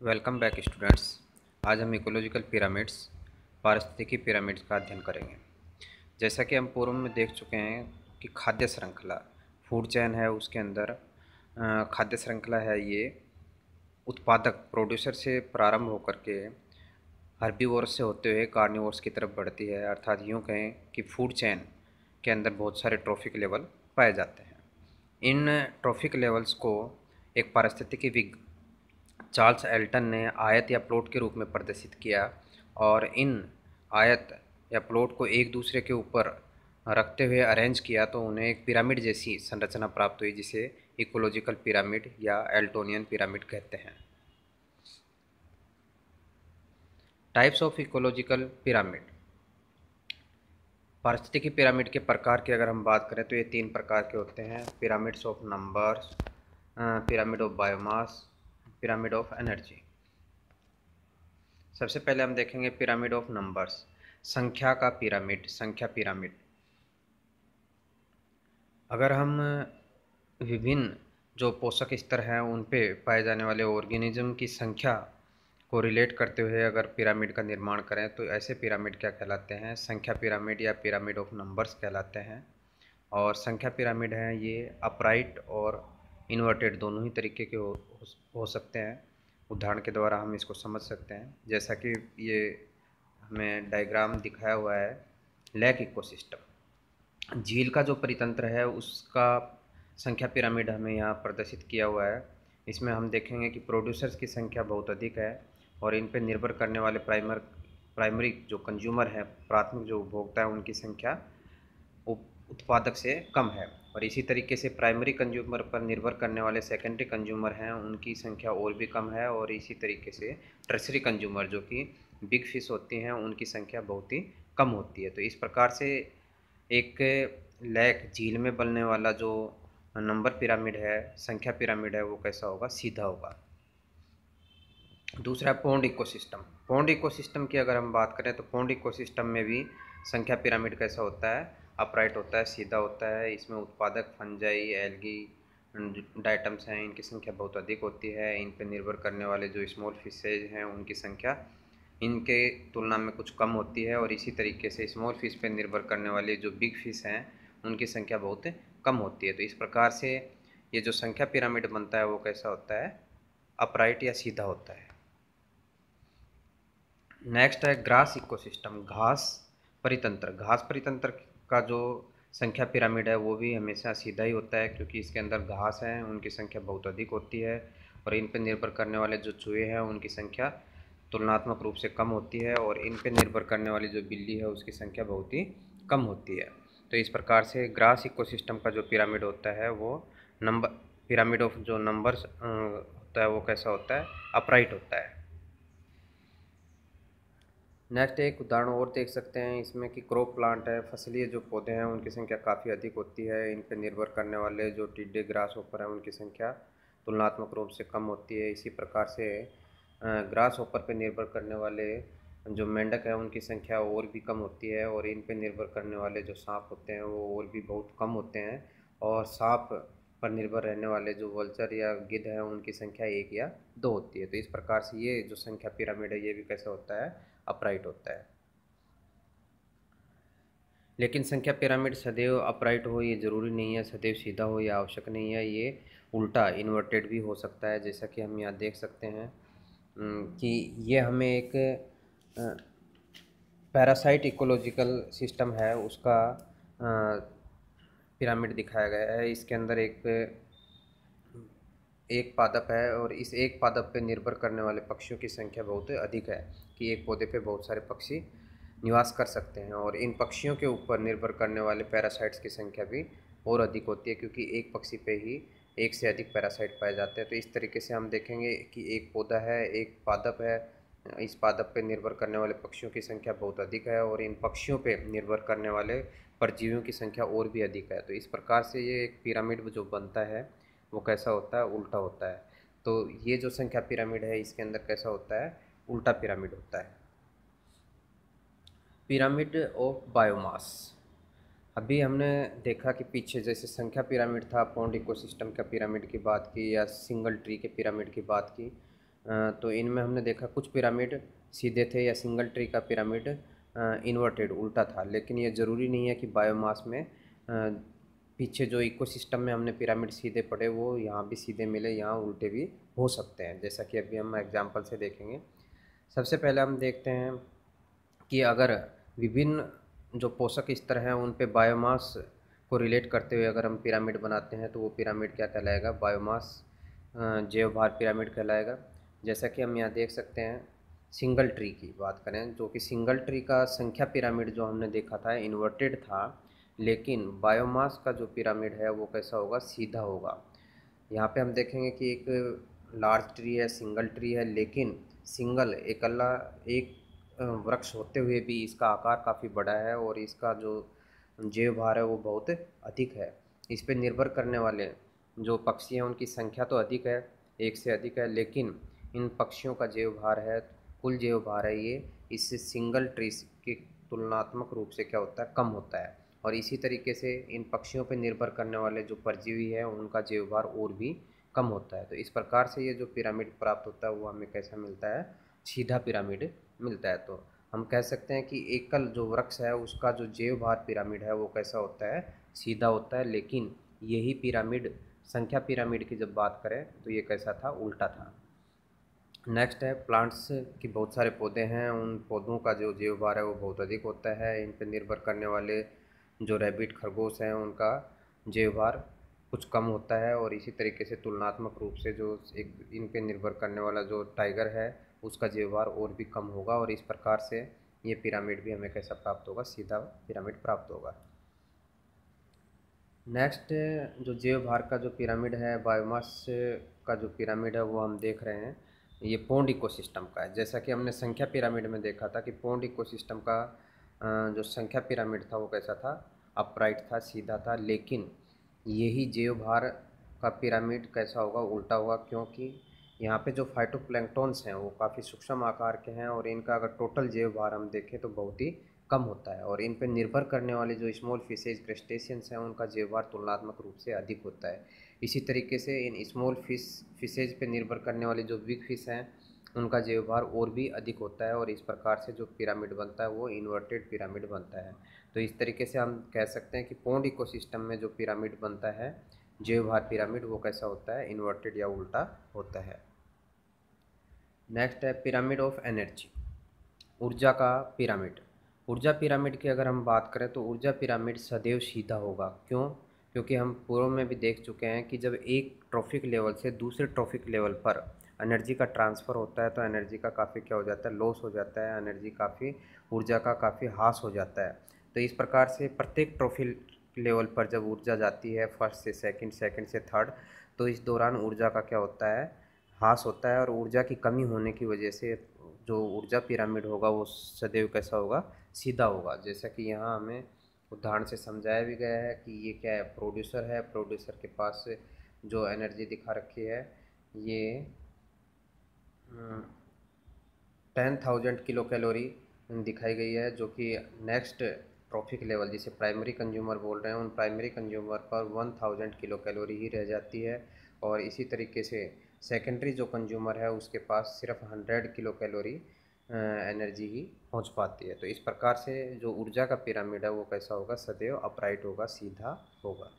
Welcome back students. आज हम ecological pyramids पारिस्थितिकी पिरामिड्स का अध्ययन करेंगे। जैसा कि हम पूर्व में देख चुके हैं कि खाद्य श्रृंखला फूड चेन है, उसके अंदर खाद्य श्रृंखला है। ये उत्पादक प्रोड्यूसर से प्रारंभ होकर के हर्बीवोरस से होते हुए कार्निवोरस की तरफ बढ़ती है। अर्थात यूँ कहें कि फूड चेन के अंदर बहुत सारे ट्रॉफिक लेवल पाए जाते हैं। इन ट्रॉफिक लेवल्स को एक पारिस्थितिकी चार्ल्स एल्टन ने आयत या प्लॉट के रूप में प्रदर्शित किया और इन आयत या प्लॉट को एक दूसरे के ऊपर रखते हुए अरेंज किया तो उन्हें एक पिरामिड जैसी संरचना प्राप्त हुई, जिसे इकोलॉजिकल पिरामिड या एल्टोनियन पिरामिड कहते हैं। Types of ecological pyramid. पारिस्थितिकी पिरामिड के प्रकार की अगर हम बात करें तो ये 3 प्रकार के होते हैं: pyramids of numbers, pyramid of biomass, pyramid of energy. सबसे पहले हम देखेंगे पिरामिड ऑफ नंबर्स, संख्या का पिरामिड, संख्या पिरामिड। अगर हम विभिन्न जो पोषक स्तर हैं उन पे पाए जाने वाले ऑर्गेनिज्म की संख्या को रिलेट करते हुए अगर पिरामिड का निर्माण करें तो ऐसे पिरामिड क्या कहलाते हैं? संख्या पिरामिड या पिरामिड ऑफ नंबर्स कहलाते हैं। और संख्या पिरामिड हैं ये अपराइट और इन्वर्टेड दोनों ही तरीके के हो सकते हैं। उदाहरण के द्वारा हम इसको समझ सकते हैं, जैसा कि ये हमें डायग्राम दिखाया हुआ है। लेक इकोसिस्टम, झील का जो परितंत्र है उसका संख्या पिरामिड हमें यहाँ प्रदर्शित किया हुआ है। इसमें हम देखेंगे कि प्रोड्यूसर्स की संख्या बहुत अधिक है और इन पर निर्भर करने वाले प्राइमरी जो कंज्यूमर हैं, प्राथमिक जो उपभोक्ता है, उनकी संख्या उत्पादक से कम है। और इसी तरीके से प्राइमरी कंज्यूमर पर निर्भर करने वाले सेकेंडरी कंज्यूमर हैं, उनकी संख्या और भी कम है। और इसी तरीके से टर्सरी कंज्यूमर जो कि बिग फिश होती हैं, उनकी संख्या बहुत ही कम होती है। तो इस प्रकार से एक लेक झील में बनने वाला जो नंबर पिरामिड है, संख्या पिरामिड है, वो कैसा होगा? सीधा होगा। दूसरा पॉन्ड इकोसिस्टम। पॉन्ड इकोसिस्टम की अगर हम बात करें तो पॉन्ड इकोसिस्टम में भी संख्या पिरामिड कैसा होता है? अपराइट होता है, सीधा होता है। इसमें उत्पादक फंजाई, एल्गी, डाइटम्स हैं, इनकी संख्या बहुत अधिक होती है। इन पर निर्भर करने वाले जो स्मॉल फिशेज हैं उनकी संख्या इनके तुलना में कुछ कम होती है। और इसी तरीके से स्मॉल फिश पर निर्भर करने वाले जो बिग फिश हैं उनकी संख्या बहुत कम होती है। तो इस प्रकार से ये जो संख्या पिरामिड बनता है वो कैसा होता है? अपराइट या सीधा होता है। नेक्स्ट है ग्रास इकोसिस्टम, घास परितंत्र। घास परितंत्र का जो संख्या पिरामिड है वो भी हमेशा सीधा ही होता है, क्योंकि इसके अंदर घास है, उनकी संख्या बहुत अधिक होती है। और इन पर निर्भर करने वाले जो चूहे हैं उनकी संख्या तुलनात्मक रूप से कम होती है। और इन पर निर्भर करने वाली जो बिल्ली है उसकी संख्या बहुत ही कम होती है। तो इस प्रकार से ग्रास इकोसिस्टम का जो पिरामिड होता है वो नंबर पिरामिड ऑफ जो नंबर्स होता है वो कैसा होता है? अपराइट होता है। नेक्स्ट एक उदाहरण और देख सकते हैं इसमें कि क्रॉप प्लांट है, फसलीय जो पौधे हैं उनकी संख्या काफ़ी अधिक होती है। इन पर निर्भर करने वाले जो टिड्डे, ग्रास होपर हैं, उनकी संख्या तुलनात्मक रूप से कम होती है। इसी प्रकार से ग्रास होपर पर निर्भर करने वाले जो मेंढक हैं उनकी संख्या और भी कम होती है। और इन पर निर्भर करने वाले जो सांप होते हैं वो और भी बहुत कम होते हैं। और सांप पर निर्भर रहने वाले जो वल्चर या गिद्ध हैं उनकी संख्या 1 या 2 होती है। तो इस प्रकार से ये जो संख्या पिरामिड है ये भी कैसा होता है? अपराइट होता है। लेकिन संख्या पिरामिड सदैव अपराइट हो ये ज़रूरी नहीं है, सदैव सीधा हो ये आवश्यक नहीं है। ये उल्टा इन्वर्टेड भी हो सकता है, जैसा कि हम यहाँ देख सकते हैं कि ये हमें एक पैरासाइट इकोलॉजिकल सिस्टम है उसका पिरामिड दिखाया गया है। इसके अंदर एक पादप है और इस एक पादप पे निर्भर करने वाले पक्षियों की संख्या बहुत अधिक है, कि एक पौधे पे बहुत सारे पक्षी निवास कर सकते हैं। और इन पक्षियों के ऊपर निर्भर करने वाले पैरासाइट्स की संख्या भी और अधिक होती है, क्योंकि एक पक्षी पे ही एक से अधिक पैरासाइट पाए जाते हैं। तो इस तरीके से हम देखेंगे कि एक पौधा है, एक पादप है, इस पादप पे निर्भर करने वाले पक्षियों की संख्या बहुत अधिक है और इन पक्षियों पे निर्भर करने वाले परजीवियों की संख्या और भी अधिक है। तो इस प्रकार से ये एक पिरामिड जो बनता है वो कैसा होता है? उल्टा होता है। तो ये जो संख्या पिरामिड है इसके अंदर कैसा होता है? उल्टा पिरामिड होता है। Pyramid of biomass. अभी हमने देखा कि पीछे जैसे संख्या पिरामिड था, पॉन्ड इकोसिस्टम का पिरामिड की बात की, या सिंगल ट्री के पिरामिड की बात की। तो इनमें हमने देखा कुछ पिरामिड सीधे थे या सिंगल ट्री का पिरामिड इन्वर्टेड उल्टा था, लेकिन ये ज़रूरी नहीं है कि बायोमास में पीछे जो इकोसिस्टम में हमने पिरामिड सीधे पढ़े वो यहाँ भी सीधे मिले, यहाँ उल्टे भी हो सकते हैं, जैसा कि अभी हम एग्जाम्पल से देखेंगे। सबसे पहले हम देखते हैं कि अगर विभिन्न जो पोषक स्तर हैं उन पे बायोमास को रिलेट करते हुए अगर हम पिरामिड बनाते हैं तो वो पिरामिड क्या कहलाएगा, बायोमास जैव भार पिरामिड कहलाएगा। जैसा कि हम यहाँ देख सकते हैं, सिंगल ट्री की बात करें, जो कि सिंगल ट्री का संख्या पिरामिड जो हमने देखा था इन्वर्टेड था, लेकिन बायोमास का जो पिरामिड है वो कैसा होगा, सीधा होगा। यहाँ पे हम देखेंगे कि एक लार्ज ट्री है, सिंगल ट्री है, लेकिन सिंगल एकल्ला एक वृक्ष होते हुए भी इसका आकार काफ़ी बड़ा है और इसका जो जैव भार है वो बहुत अधिक है। इस पर निर्भर करने वाले जो पक्षी हैं उनकी संख्या तो अधिक है, एक से अधिक है, लेकिन इन पक्षियों का जैव भार है, कुल जैव भार है, ये इससे सिंगल ट्री की तुलनात्मक रूप से क्या होता है, कम होता है। और इसी तरीके से इन पक्षियों पर निर्भर करने वाले जो परजीवी है उनका जैव भार और भी कम होता है। तो इस प्रकार से ये जो पिरामिड प्राप्त होता है वो हमें कैसा मिलता है, सीधा पिरामिड मिलता है। तो हम कह सकते हैं कि एकल जो वृक्ष है उसका जो जैव भार पिरामिड है वो कैसा होता है, सीधा होता है, लेकिन यही पिरामिड संख्या पिरामिड की जब बात करें तो ये कैसा था, उल्टा था। नेक्स्ट है प्लांट्स की बहुत सारे पौधे हैं, उन पौधों का जो जैव भार है वो बहुत अधिक होता है। इन पर निर्भर करने वाले जो रैबिट खरगोश हैं उनका जैव भार कुछ कम होता है। और इसी तरीके से तुलनात्मक रूप से जो एक इन पे निर्भर करने वाला जो टाइगर है उसका जैव भार और भी कम होगा। और इस प्रकार से ये पिरामिड भी हमें कैसा प्राप्त होगा, सीधा पिरामिड प्राप्त होगा। नेक्स्ट जो जैव भार का जो पिरामिड है, बायोमास का जो पिरामिड है वो हम देख रहे हैं, ये पॉन्ड इकोसिस्टम का है। जैसा कि हमने संख्या पिरामिड में देखा था कि पॉन्ड इकोसिस्टम का जो संख्या पिरामिड था वो कैसा था, अपराइट था, सीधा था, लेकिन यही जैव भार का पिरामिड कैसा होगा, उल्टा होगा, क्योंकि यहाँ पे जो फाइटोप्लैंक्टन्स हैं वो काफ़ी सूक्ष्म आकार के हैं और इनका अगर टोटल जैव भार हम देखें तो बहुत ही कम होता है। और इन पर निर्भर करने वाले जो स्मॉल फिशेज क्रस्टेशियंस हैं उनका जैव भार तुलनात्मक रूप से अधिक होता है। इसी तरीके से इन स्मॉल फिशेज पे निर्भर करने वाले जो बिग फिश हैं उनका जैव भार और भी अधिक होता है। और इस प्रकार से जो पिरामिड बनता है वो इन्वर्टेड पिरामिड बनता है। तो इस तरीके से हम कह सकते हैं कि पॉन्ड इकोसिस्टम में जो पिरामिड बनता है, जैव भार पिरामिड, वो कैसा होता है, इन्वर्टेड या उल्टा होता है। नेक्स्ट है पिरामिड ऑफ एनर्जी, ऊर्जा का पिरामिड। ऊर्जा पिरामिड की अगर हम बात करें तो ऊर्जा पिरामिड सदैव सीधा होगा। क्यों? क्योंकि हम पूर्व में भी देख चुके हैं कि जब एक ट्रॉफिक लेवल से दूसरे ट्रॉफिक लेवल पर एनर्जी का ट्रांसफ़र होता है तो एनर्जी का काफ़ी क्या हो जाता है, लॉस हो जाता है, एनर्जी काफ़ी, ऊर्जा का काफ़ी ह्रास हो जाता है। तो इस प्रकार से प्रत्येक ट्रॉफिक लेवल पर जब ऊर्जा जाती है फर्स्ट से सेकंड, सेकंड से थर्ड, तो इस दौरान ऊर्जा का क्या होता है, ह्रास होता है। और ऊर्जा की कमी होने की वजह से जो ऊर्जा पिरामिड होगा वो सदैव कैसा होगा, सीधा होगा। जैसा कि यहाँ हमें उदाहरण से समझाया भी गया है कि ये क्या है, प्रोड्यूसर है, प्रोड्यूसर के पास जो एनर्जी दिखा रखी है ये 10,000 किलो कैलोरी दिखाई गई है, जो कि नेक्स्ट ट्रॉफिक लेवल जिसे प्राइमरी कंज्यूमर बोल रहे हैं उन प्राइमरी कंज्यूमर पर 1000 किलो कैलोरी ही रह जाती है। और इसी तरीके से सेकेंडरी जो कंज्यूमर है उसके पास सिर्फ 100 किलो कैलोरी एनर्जी ही पहुंच पाती है। तो इस प्रकार से जो ऊर्जा का पिरामिड है वो कैसा होगा, सदैव अपराइट होगा, सीधा होगा।